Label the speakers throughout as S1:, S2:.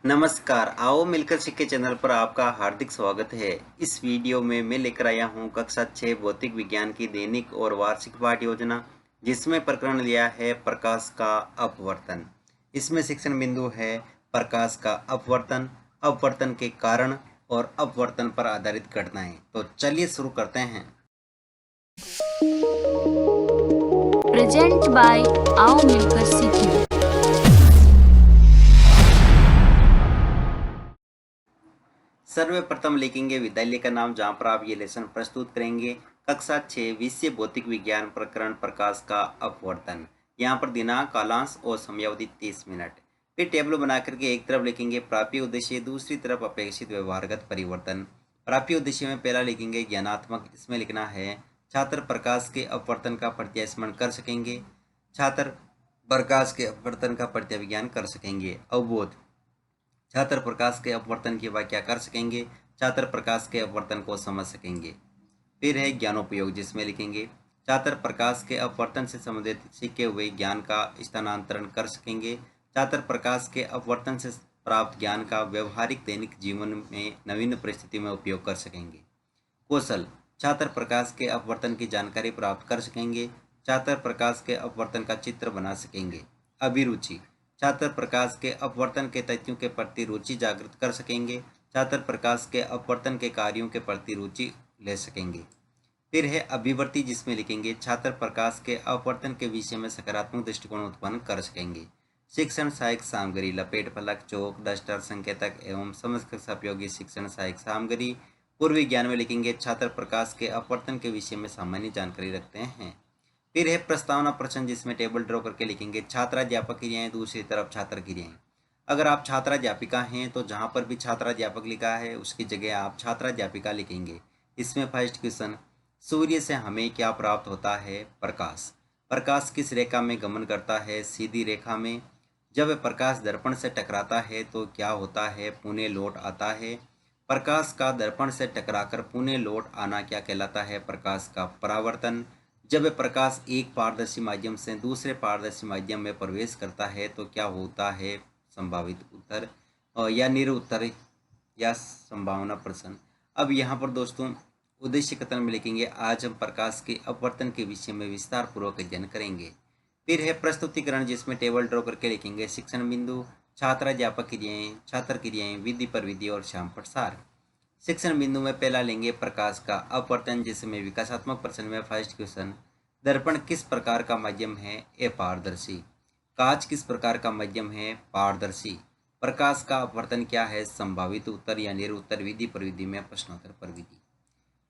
S1: नमस्कार, आओ मिलकर सीखे चैनल पर आपका हार्दिक स्वागत है। इस वीडियो में मैं लेकर आया हूँ कक्षा 6 भौतिक विज्ञान की दैनिक और वार्षिक पाठ योजना, जिसमें प्रकरण लिया है प्रकाश का अपवर्तन। इसमें शिक्षण बिंदु है प्रकाश का अपवर्तन, अपवर्तन के कारण और अपवर्तन पर आधारित घटनाएं। तो चलिए शुरू करते हैं।
S2: प्रेजेंट बाय आओ मिलकर सीखें।
S1: सर्वप्रथम लिखेंगे विद्यालय का नाम जहाँ पर आप ये लेसन प्रस्तुत करेंगे। कक्षा 6 विषय भौतिक विज्ञान प्रकरण प्रकाश का अपवर्तन। यहाँ पर दिनांक, कालांश और समयावधि 30 मिनट। फिर टेबल बना करके एक तरफ लिखेंगे प्राप्य उद्देश्य, दूसरी तरफ अपेक्षित व्यवहारगत परिवर्तन। प्राप्य उद्देश्य में पहला लिखेंगे ज्ञानात्मक, इसमें लिखना है छात्र प्रकाश के अपवर्तन का प्रत्यास्मरण कर सकेंगे, छात्र प्रकाश के अपवर्तन का प्रत्याविज्ञान कर सकेंगे। अवबोध, छात्र प्रकाश के अपवर्तन की व्याख्या कर सकेंगे, छात्र प्रकाश के अपवर्तन को समझ सकेंगे। फिर है ज्ञानोपयोग, जिसमें लिखेंगे छात्र प्रकाश के अपवर्तन से संबंधित सीखे हुए ज्ञान का स्थानांतरण कर सकेंगे, छात्र प्रकाश के अपवर्तन से प्राप्त ज्ञान का व्यवहारिक दैनिक जीवन में नवीन परिस्थिति में उपयोग कर सकेंगे। कौशल, छात्र प्रकाश के अपवर्तन की जानकारी प्राप्त कर सकेंगे, छात्र प्रकाश के अपवर्तन का चित्र बना सकेंगे। अभिरुचि, छात्र प्रकाश के अपवर्तन के तथ्यों के प्रति रुचि जागृत कर सकेंगे, छात्र प्रकाश के अपवर्तन के कार्यों के प्रति रुचि ले सकेंगे। फिर है अभिवर्ती, जिसमें लिखेंगे छात्र प्रकाश के अपवर्तन के विषय में सकारात्मक दृष्टिकोण उत्पन्न कर सकेंगे। शिक्षण सहायक सामग्री, लपेट फलक, चौक, डस्टर, संकेतक एवं समस्त कक्षा उपयोगी शिक्षण सहायक सामग्री। पूर्व विज्ञान में लिखेंगे छात्र प्रकाश के अपवर्तन के विषय में सामान्य जानकारी रखते हैं। फिर है प्रस्तावना प्रश्न, जिसमें टेबल ड्रॉ करके लिखेंगे छात्राध्यापक क्रियाएं, दूसरी तरफ छात्र क्रियाएं। अगर आप छात्राध्यापिका हैं तो जहां पर भी छात्राध्यापक लिखा है उसकी जगह आप छात्राध्यापिका लिखेंगे। इसमें फर्स्ट क्वेश्चन, सूर्य से हमें क्या प्राप्त होता है? प्रकाश। प्रकाश किस रेखा में गमन करता है? सीधी रेखा में। जब प्रकाश दर्पण से टकराता है तो क्या होता है? पुनः लौट आता है। प्रकाश का दर्पण से टकराकर पुनः लौट आना क्या कहलाता है? प्रकाश का परावर्तन। जब प्रकाश एक पारदर्शी माध्यम से दूसरे पारदर्शी माध्यम में प्रवेश करता है तो क्या होता है? संभावित उत्तर या निरुत्तर या संभावना प्रश्न। अब यहाँ पर दोस्तों उद्देश्य कथन में लिखेंगे आज हम प्रकाश के अपवर्तन के विषय में विस्तार पूर्वक अध्ययन करेंगे। फिर है प्रस्तुतिकरण, जिसमें टेबल ड्रॉ करके लिखेंगे शिक्षण बिंदु, छात्राध्यापक क्रियाएं, छात्र क्रियाएं, विधि पर विधि और श्याम प्रसार। शिक्षण बिंदु में पहला लेंगे प्रकाश का अपवर्तन, जिसमें विकासात्मक प्रश्न में फर्स्ट क्वेश्चन, दर्पण किस प्रकार का माध्यम है? अपारदर्शी। कांच किस प्रकार का माध्यम है? पारदर्शी। प्रकाश का अपवर्तन क्या है? संभावित उत्तर या निरुत्तर, विधि पर विधि में प्रश्नोत्तर पर विधि।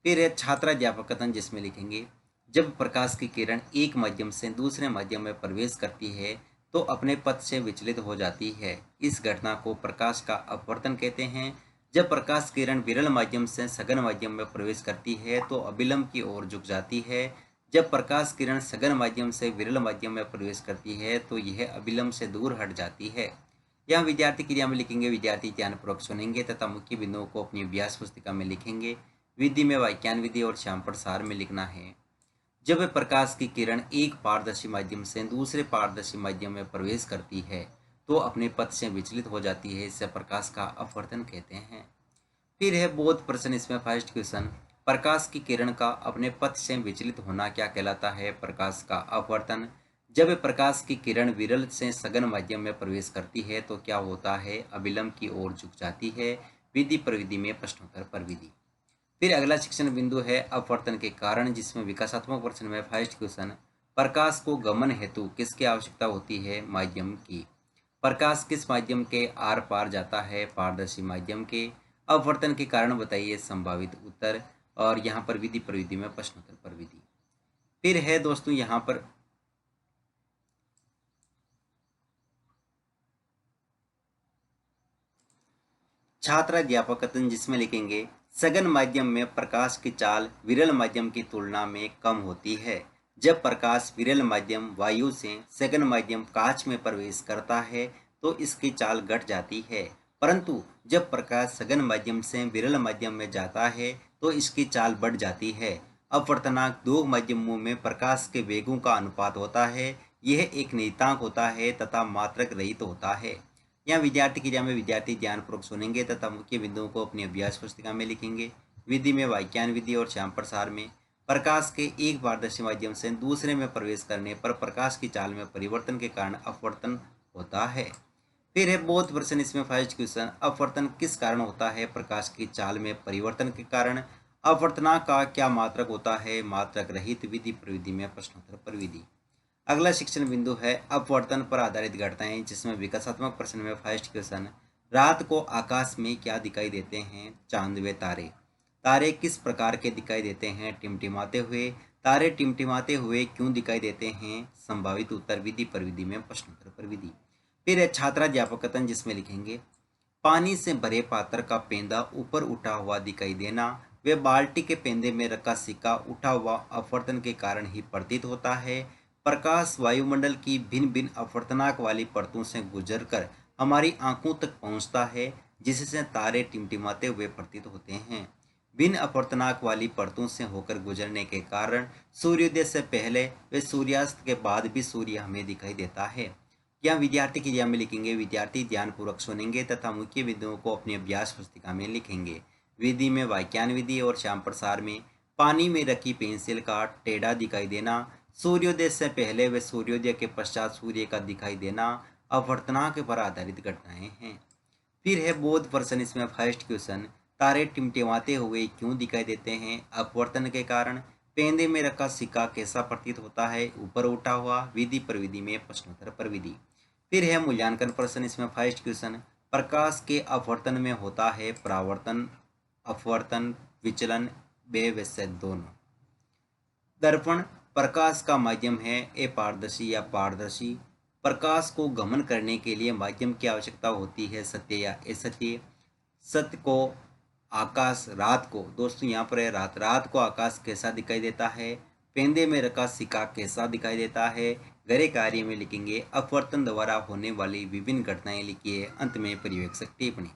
S1: फिर है छात्राध्यापक कथन, जिसमें लिखेंगे जब प्रकाश की किरण एक माध्यम से दूसरे माध्यम में प्रवेश करती है तो अपने पथ से विचलित हो जाती है। इस घटना को प्रकाश का अपवर्तन कहते हैं। जब प्रकाश किरण विरल माध्यम से सघन माध्यम में प्रवेश करती है तो अभिलंब की ओर झुक जाती है। जब प्रकाश किरण सघन माध्यम से विरल माध्यम में प्रवेश करती है तो यह अभिलंब से दूर हट जाती है। यहाँ विद्यार्थी क्रिया में लिखेंगे विद्यार्थी ध्यानपूर्वक सुनेंगे तथा मुख्य बिंदुओं को अपनी अभ्यास पुस्तिका में लिखेंगे। विधि में व्याख्यान विधि और श्याम प्रसार में लिखना है। जब प्रकाश की किरण एक पारदर्शी माध्यम से दूसरे पारदर्शी माध्यम में प्रवेश करती है तो अपने पथ से विचलित हो जाती है। इसे प्रकाश का अपवर्तन कहते हैं। फिर है बोध प्रश्न, इसमें फर्स्ट क्वेश्चन, प्रकाश की किरण का अपने पथ से विचलित होना क्या कहलाता है? प्रकाश का अपवर्तन। जब प्रकाश की किरण विरल से सघन माध्यम में प्रवेश करती है तो क्या होता है? अभिलंब की ओर झुक जाती है। विधि पर विधि में प्रश्नोत्तर पर विधि। फिर अगला शिक्षण बिंदु है अपवर्तन के कारण, जिसमें विकासात्मक प्रश्न में फर्स्ट क्वेश्चन, प्रकाश को गमन हेतु किसकी आवश्यकता होती है? माध्यम की। प्रकाश किस माध्यम के आर पार जाता है? पारदर्शी माध्यम के। अपवर्तन के कारण बताइए, संभावित उत्तर। और यहाँ पर विधि पर विधि में प्रश्नोत्तर पर विधि। फिर है दोस्तों यहाँ पर छात्राध्यापक कथन, जिसमें लिखेंगे सघन माध्यम में प्रकाश की चाल विरल माध्यम की तुलना में कम होती है। जब प्रकाश विरल माध्यम वायु से सघन माध्यम कांच में प्रवेश करता है तो इसकी चाल घट जाती है, परंतु जब प्रकाश सघन माध्यम से विरल माध्यम में जाता है तो इसकी चाल बढ़ जाती है। अपवर्तनांक दो माध्यमों में प्रकाश के वेगों का अनुपात होता है। यह एक नियतांक होता है तथा मात्रक रहित होता है। यहाँ विद्यार्थी की में विद्यार्थी ध्यानपूर्वक सुनेंगे तथा मुख्य बिंदुओं को अपनी अभ्यास पुस्तिका में लिखेंगे। विधि में वाक्यान विधि और श्याम प्रसार में प्रकाश के एक पारदर्शी माध्यम से दूसरे में प्रवेश करने पर प्रकाश की चाल में परिवर्तन के कारण अपवर्तन होता है। फिर है बोध प्रश्न, इसमें फर्स्ट क्वेश्चन, अपवर्तन किस कारण होता है? प्रकाश की चाल में परिवर्तन के कारण। अपवर्तनांक का क्या मात्रक होता है? मात्रक रहित। विधि प्रविधि में प्रश्नोत्तर प्रविधि। अगला शिक्षण बिंदु है अपवर्तन पर आधारित घटनाएं, जिसमें विकासात्मक प्रश्न में फर्स्ट क्वेश्चन, रात को आकाश में क्या दिखाई देते हैं? चांद व तारे। तारे किस प्रकार के दिखाई देते हैं? टिमटिमाते हुए। तारे टिमटिमाते हुए क्यों दिखाई देते हैं? संभावित उत्तर। विधि प्रविधि में प्रश्नोत्तर प्रविधि। फिर है छात्राध्यापक कथन, जिसमें लिखेंगे पानी से भरे पात्र का पेंदा ऊपर उठा हुआ दिखाई देना व बाल्टी के पेंदे में रखा सिक्का उठा हुआ अपवर्तन के कारण ही प्रतीत होता है। प्रकाश वायुमंडल की भिन्न भिन्न अपवर्तनांक वाली परतों से गुजरकर हमारी आंखों तक पहुंचता है, जिससे तारे टिमटिमाते हुए प्रतीत होते हैं। भिन्न अपवर्तनांक वाली परतों से होकर गुजरने के कारण सूर्योदय से पहले व सूर्यास्त के बाद भी सूर्य हमें दिखाई देता है। यहाँ विद्यार्थी की में लिखेंगे, विद्यार्थी ध्यानपूर्वक सुनेंगे तथा मुख्य बिंदुओं को अपनी अभ्यास पुस्तिका में लिखेंगे। विधि में वाक्यान विधि और श्याम प्रसार में पानी में रखी पेंसिल का टेढ़ा दिखाई देना, सूर्योदय से पहले व सूर्योदय के पश्चात सूर्य का दिखाई देना अपवर्तनांक पर आधारित घटनाएं हैं। फिर है बोध प्रश्न, इसमें फर्स्ट क्वेश्चन, तारे टिमटिमाते हुए क्यों दिखाई देते हैं? अपवर्तन के कारण। पेंदे में रखा सिक्का कैसा प्रतीत होता है? ऊपर उठा हुआ। विधि प्रविधि में प्रश्नोत्तर प्रविधि। फिर है मूल्यांकन प्रश्न, इसमें फर्स्ट क्वेश्चन, प्रकाश के अपवर्तन में होता है परावर्तन, अपवर्तन, विचलन, बेवैसे दोनों। दर्पण प्रकाश का माध्यम है, अपारदर्शी या पारदर्शी। प्रकाश को गमन करने के लिए माध्यम की आवश्यकता होती है, सत्य या असत्य। सत्य को आकाश, रात को, दोस्तों यहाँ पर है रात, रात को आकाश कैसा दिखाई देता है? पेंदे में रखा सिक्का कैसा दिखाई देता है? गहरे कार्य में लिखेंगे अपवर्तन द्वारा होने वाली विभिन्न घटनाएं लिखिए। अंत में पर्यवेक्षक टिप्पणी।